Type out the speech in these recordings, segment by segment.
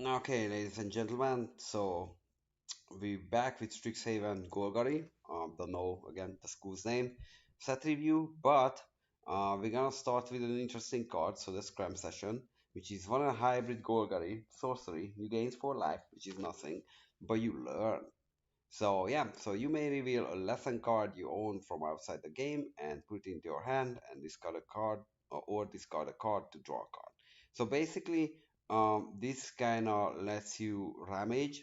Okay, ladies and gentlemen, so we're back with Strixhaven Gorgari. Don't know again the school's name. Set review, but we're gonna start with an interesting card. So the Scrum session, which is one a hybrid Gorgari sorcery. You gain 4 life, which is nothing, but you learn. So yeah, so you may reveal a lesson card you own from outside the game and put it into your hand and discard a card or discard a card to draw a card. So basically, this kind of lets you ramage,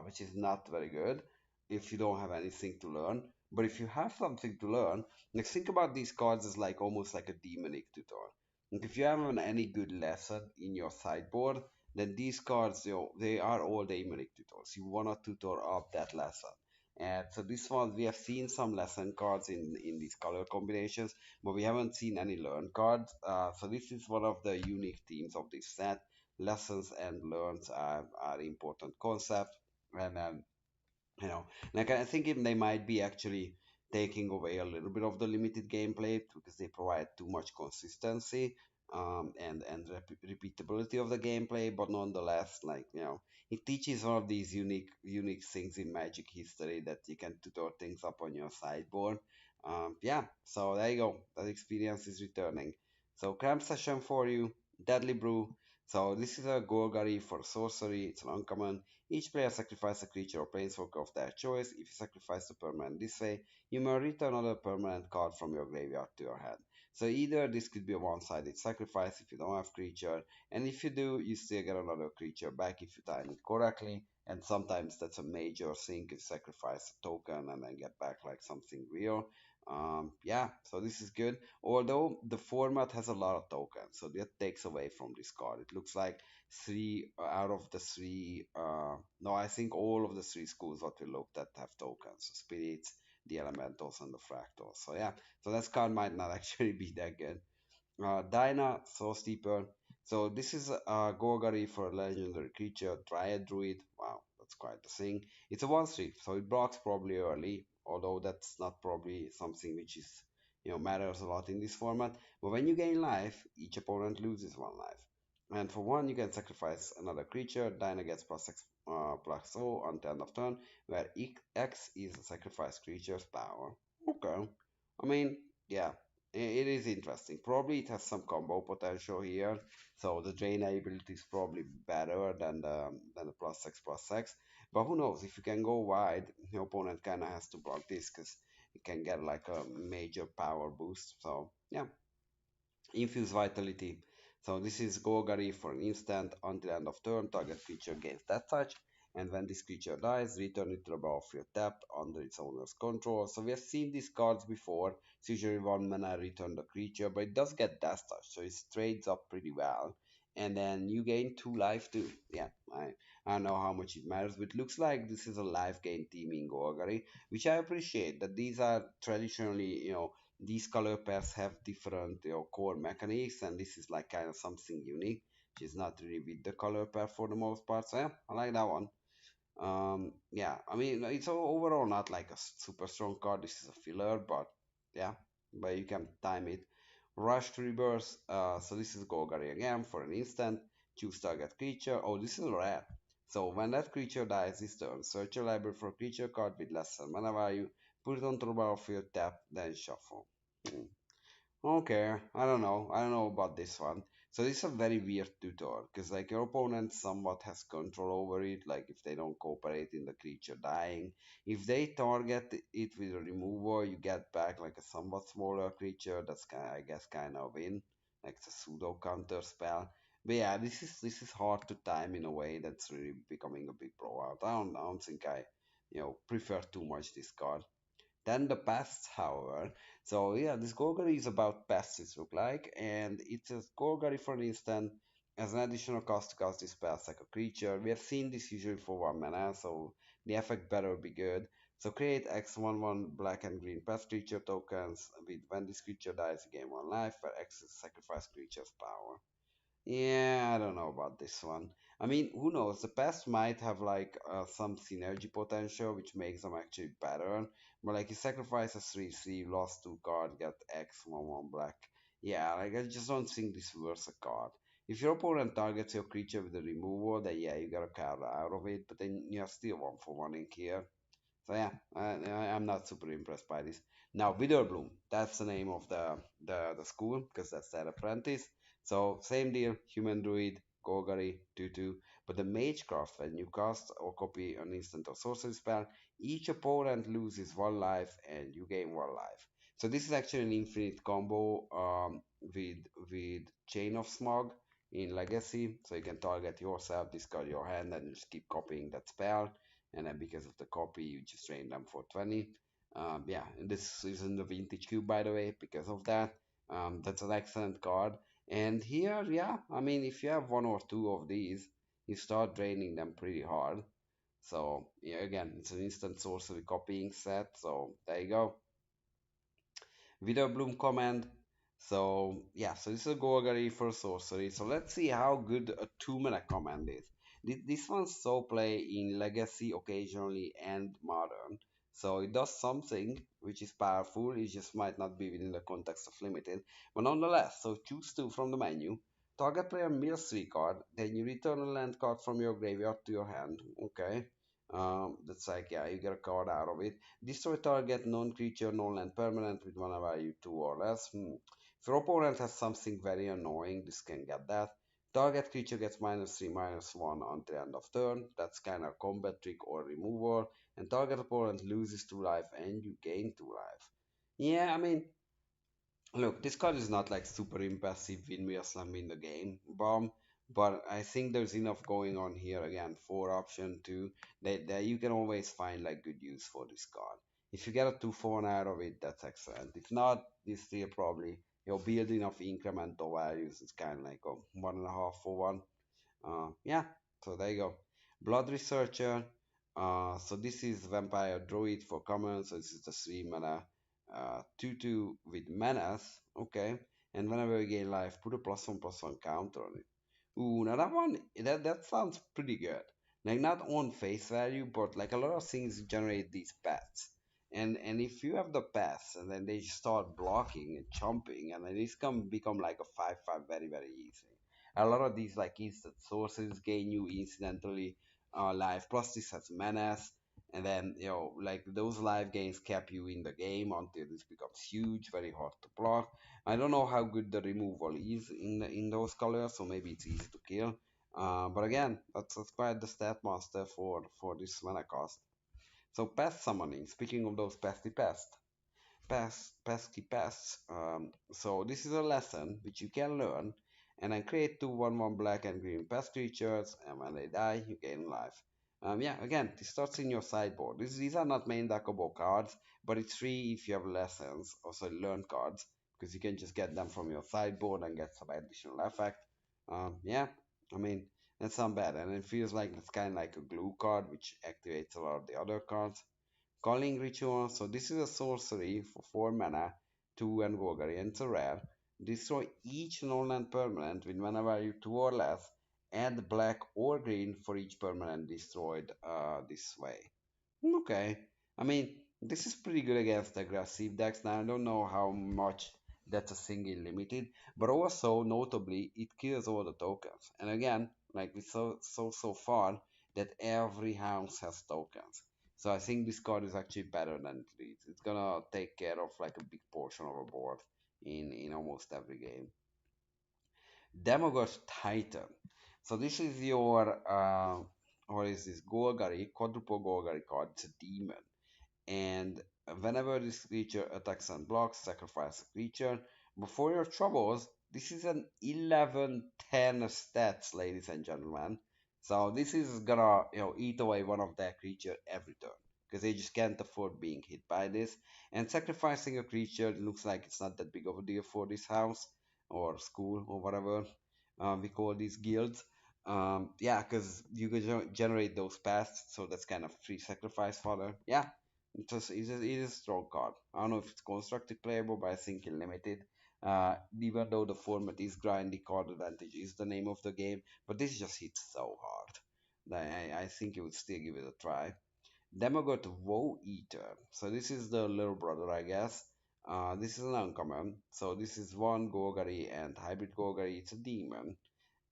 which is not very good if you don't have anything to learn. But if you have something to learn, like think about these cards as like almost like a demonic tutor. Like if you have any good lesson in your sideboard, then these cards, they are all demonic tutors. You want to tutor up that lesson. And so this one, we have seen some lesson cards in these color combinations, but we haven't seen any learn cards. So this is one of the unique themes of this set. Lessons and learns are important concept, and like I think they might be actually taking away a little bit of the limited gameplay because they provide too much consistency and repeatability of the gameplay. But nonetheless, like it teaches one of these unique things in Magic history that you can tutor things up on your sideboard. Yeah, so there you go. That experience is returning. So cramp session for you, Deadly Brew. So this is a Golgari for sorcery. It's an uncommon. Each player sacrifices a creature or planeswalker of their choice. If you sacrifice a permanent this way, you may return another permanent card from your graveyard to your hand. So either this could be a one-sided sacrifice if you don't have creature, and if you do, you still get another creature back if you time it correctly. And sometimes that's a major thing, you sacrifice a token and then get back like something real. Yeah, so this is good. Although the format has a lot of tokens, so that takes away from this card. It looks like three out of the three. No, I think all of the three schools what we looked at have tokens: so spirits, the elementals, and the fractals. So yeah, so that card might not actually be that good. Dinah, Soul Steeper. So this is a Gorgari for a legendary creature, Dryad Druid. Wow, that's quite the thing. It's a 1/3, so it blocks probably early, although that's not probably something which is, matters a lot in this format. But when you gain life, each opponent loses 1 life. And for one, you can sacrifice another creature. Dinah gets +X +0 until end of turn, where X is the sacrificed creature's power. Okay. I mean, yeah, it is interesting. Probably it has some combo potential here. So the drain ability is probably better than the +X+X. But who knows? If you can go wide, your opponent kind of has to block this because it can get like a major power boost. So yeah, infuse vitality. So this is Golgari for an instant until end of turn. Target creature gains that touch. And when this creature dies, return it to the bottom of your tap under its owner's control. So we have seen these cards before. It's usually 1 mana return the creature, but it does get Death Touch, so it trades up pretty well. And then you gain 2 life too. Yeah, I don't know how much it matters, but it looks like this is a life gain team in Golgari, which I appreciate. That these are traditionally, these color pairs have different core mechanics, and this is like kind of something unique, which is not really with the color pair for the most part. So yeah, I like that one. Yeah, I mean it's overall not like a super strong card. This is a filler, but yeah, but you can time it. Rush to reverse. So this is Golgari again for an instant. Choose target creature. Oh, this is rare. So when that creature dies this turn, search your library for a creature card with less than mana value. Put it onto the battlefield, tap, then shuffle. Hmm. Okay, I don't know. I don't know about this one. So this is a very weird tutor because like your opponent somewhat has control over it. Like if they don't cooperate in the creature dying, if they target it with a removal, you get back like a somewhat smaller creature. That's kind, I guess, kind of win. Like it's a pseudo counter spell. But yeah, this is hard to time in a way that's really becoming a big blowout. I don't think I prefer too much this card. Then the pests, however. So yeah, this Golgari is about pests, it look like, and it's a Golgari, for instance, as an additional cost to cast this pest like a creature. We have seen this usually for 1 mana, so the effect better be good. So create X 1/1 black and green pest creature tokens. With when this creature dies, you gain 1 life, where X is sacrifice creature's power. Yeah, I don't know about this one. I mean, who knows? The past might have like some synergy potential, which makes them actually better. But like, you sacrifice a 3/3, lost 2 card, get X 1/1 black. Yeah, like I just don't think this worth a card. If your opponent targets your creature with a removal, then yeah, you got a card out of it, but then you have still 1 for 1 in here. So yeah, I'm not super impressed by this. Now Witherbloom, that's the name of the school because that's their apprentice. So same deal, human druid, Golgari, 2/2. But the Magecraft, when you cast or copy an instant or sorcery spell, each opponent loses 1 life and you gain 1 life. So this is actually an infinite combo with Chain of Smog in Legacy. So you can target yourself, discard your hand, and just keep copying that spell, and then because of the copy you just train them for 20. Yeah, and this is in the vintage cube, by the way, because of that. That's an excellent card. And here, yeah, I mean, if you have 1 or 2 of these, you start draining them pretty hard. So yeah, again, it's an instant sorcery copying set, so there you go. Witherbloom command. So yeah, so this is a Golgari for sorcery. So let's see how good a 2 mana command is. This one so play in Legacy occasionally and Modern. So it does something which is powerful. It just might not be within the context of limited, but nonetheless. So choose 2 from the menu. Target player mills 3 card. Then you return a land card from your graveyard to your hand. Okay. That's like, yeah, you get a card out of it. Destroy target non-creature, non-land permanent with mana value 2 or less. If your opponent has something very annoying, this can get that. Target creature gets -3, -1 until end of turn. That's kind of combat trick or removal. And target opponent loses 2 life and you gain 2 life. Yeah, I mean, look, this card is not like super impressive windmill slam in the game bomb, but I think there's enough going on here again for option two that you can always find like good use for this card. If you get a 2 for 1 out of it, that's excellent. If not, this still probably your building of incremental values is kind of like a 1.5 for 1. Yeah, so there you go. Blood Researcher. So this is Vampire Druid for common. So this is the 3 mana 2/2 with menace. Okay. And whenever you gain life, put a +1/+1 counter on it. Ooh, now that one, that sounds pretty good. Like not on face value, but like a lot of things generate these pets. And if you have the pets and then they start blocking and jumping, and then this can become like a 5/5 very, very easy. A lot of these like instant sources gain you incidentally life. Plus this has menace, and then like those life gains cap you in the game until this becomes huge, very hard to block. I don't know how good the removal is in those colors, so maybe it's easy to kill. But again, that's quite the stat master for this mana cost. So pest summoning. Speaking of those pesky pests. So this is a lesson which you can learn, and I create 2/1/1 black and green pest creatures, and when they die, you gain life. Yeah, again, this starts in your sideboard. These are not main deckable cards, but it's free if you have lessons, also learn cards, because you can just get them from your sideboard and get some additional effect. Yeah, I mean, that's not bad, and it feels like it's kind of like a glue card, which activates a lot of the other cards. Calling Ritual. So this is a sorcery for 4 mana, 2 and Golgari, and it's a rare. Destroy each non-land permanent with mana value 2 or less. Add black or green for each permanent destroyed this way. Okay. I mean, this is pretty good against aggressive decks. Now, I don't know how much that's a single limited, but also, notably, it kills all the tokens. And again, like we saw so far, that every house has tokens. So I think this card is actually better than it reads. It's gonna take care of like a big portion of a board in almost every game. Demogorgon Titan. So this is your what is this? Golgari, quadruple Golgari card. It's a demon. And whenever this creature attacks and blocks, sacrifice a creature. Before your troubles, this is an 11/10 stats, ladies and gentlemen. So this is gonna eat away one of their creature every turn because they just can't afford being hit by this. And sacrificing a creature looks like it's not that big of a deal for this house or school or whatever we call these guilds. Yeah, because you can generate those paths, so that's kind of free sacrifice fodder. Yeah, it is a strong card. I don't know if it's constructed playable, but I think in limited. Even though the format is grindy, card advantage is the name of the game, but this just hits so hard that I think you would still give it a try. Then we got Woe Eater. So this is the little brother, I guess. This is an uncommon. So this is one Golgari and hybrid Golgari. It's a demon.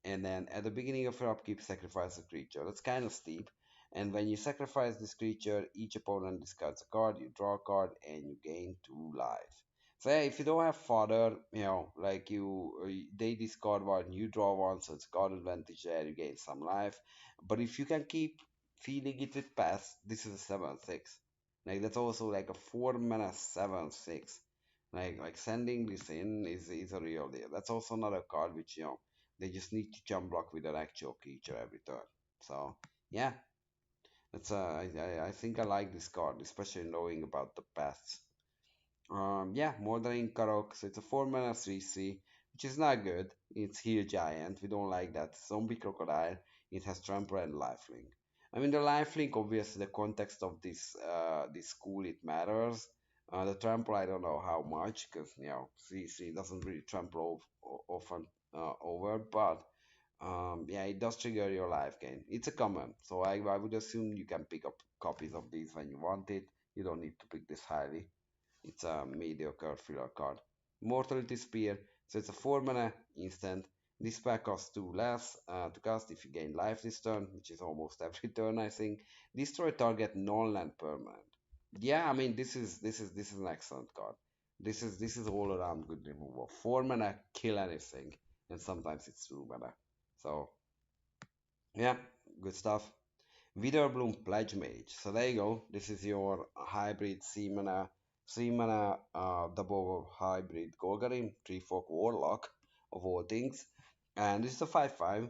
And then at the beginning of your upkeep, sacrifice a creature. That's kind of steep. And when you sacrifice this creature, each opponent discards a card, you draw a card, and you gain 2 life. So yeah, if you don't have fodder, like they discard one, you draw one, so it's card advantage there, you gain some life. But if you can keep feeding it with pass, this is a 7/6. Like that's also like a 4 mana 7/6. Like sending this in is a real deal. That's also another card which they just need to jump block with an actual creature every turn. So yeah, that's I think I like this card, especially knowing about the paths. Yeah, Mordering Karok. So it's a 4 mana 3/3, which is not good. It's Heal Giant. We don't like that. Zombie Crocodile. It has Trample and Lifelink. I mean, the Lifelink, obviously, the context of this school, it matters. The Trample, I don't know how much, because, 3/3 doesn't really trample often over, but yeah, it does trigger your life gain. It's a common, so I would assume you can pick up copies of these when you want it. You don't need to pick this highly. It's a mediocre filler card. Mortality Spear, so it's a 4 mana instant. This pack costs 2 less to cast if you gain life this turn, which is almost every turn, I think. Destroy target non-land permanent. Yeah, I mean this is an excellent card. This is all around good removal. 4 mana kill anything, and sometimes it's 2 mana. So yeah, good stuff. Witherbloom Pledge Mage. So there you go. This is your hybrid 3 mana double hybrid Golgarim, 3/4 Warlock of all things. And this is a 5/5.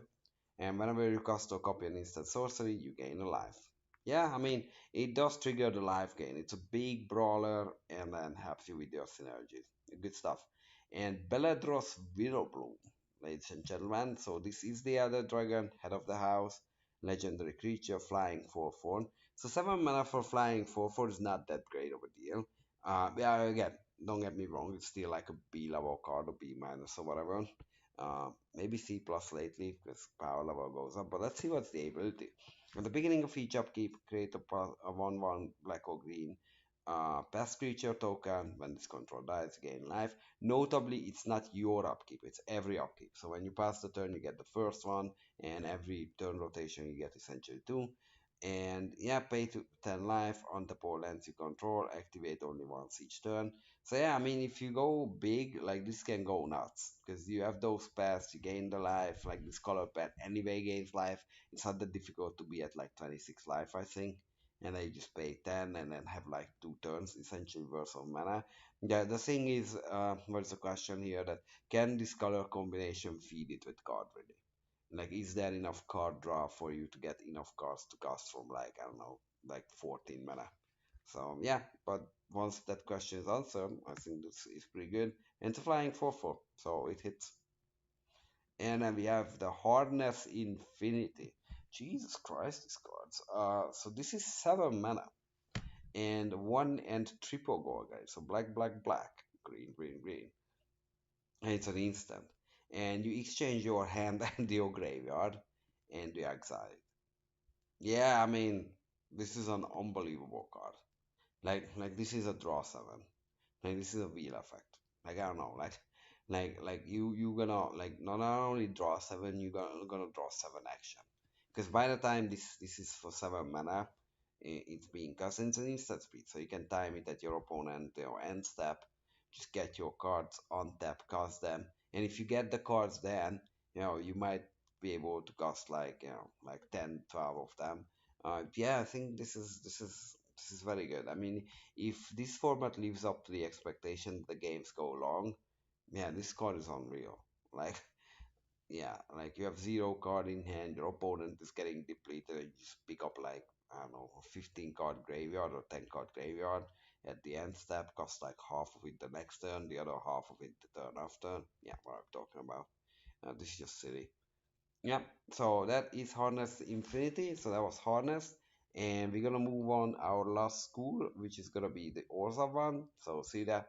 And whenever you cast or copy an instant sorcery, you gain a life. Yeah, I mean, it does trigger the life gain. It's a big brawler and then helps you with your synergies. Good stuff. And Beledros Witherbloom, ladies and gentlemen. So this is the other dragon, head of the house, legendary creature, flying 4/4. So 7 mana for flying 4/4 is not that great of a deal. Yeah, again, don't get me wrong, it's still like a B level card or B minus or whatever. Maybe C plus lately because power level goes up. But let's see what's the ability. At the beginning of each upkeep, create a 1/1 black or green pest creature token. When this control dies, gain life. Notably, it's not your upkeep, it's every upkeep. So when you pass the turn, you get the first one, and every turn rotation, you get essentially two. And yeah, pay to 10 life on the pole lands you control, activate only once each turn. So yeah, I mean, if you go big, like this can go nuts because you have those paths, you gain the life. Like this color pet anyway gains life. It's not that difficult to be at like 26 life, I think. And then you just pay 10 and then have like 2 turns essentially worth of mana. Yeah, the thing is, what's the question here? That can this color combination feed it with card ready? Like, is there enough card draw for you to get enough cards to cast from like I don't know, like 14 mana? So yeah, but once that question is answered, I think this is pretty good. And it's a flying 4/4, so it hits. And then we have the Hardness Infinity. Jesus Christ, these cards. So this is 7 mana and one and triple gold, guys. So black, black, black, green, green, green, and it's an instant. And you exchange your hand and your graveyard, and you exile it. Yeah, I mean, this is an unbelievable card. Like this is a draw 7. Like this is a wheel effect. Like I don't know, like you gonna like not only draw 7, you gonna draw 7 action. Because by the time this is for 7 mana, it's being cast into instant speed, so you can time it at your opponent or end step. Just get your cards on tap, cast them, and if you get the cards, then you might be able to cast like like 10, 12 of them. Yeah, I think this is very good. I mean, if this format lives up to the expectation the games go long, yeah, this card is unreal. Like, yeah, like you have 0 card in hand, your opponent is getting depleted, and you just pick up like, I don't know, a 15 card graveyard or 10 card graveyard at the end step, cost like half of it the next turn, the other half of it the turn after. Yeah, what I'm talking about. This is just silly. Yeah, so that is Harness Infinity. So that was Harness. And we're gonna move on our last school, which is gonna be the Orza one. So see that.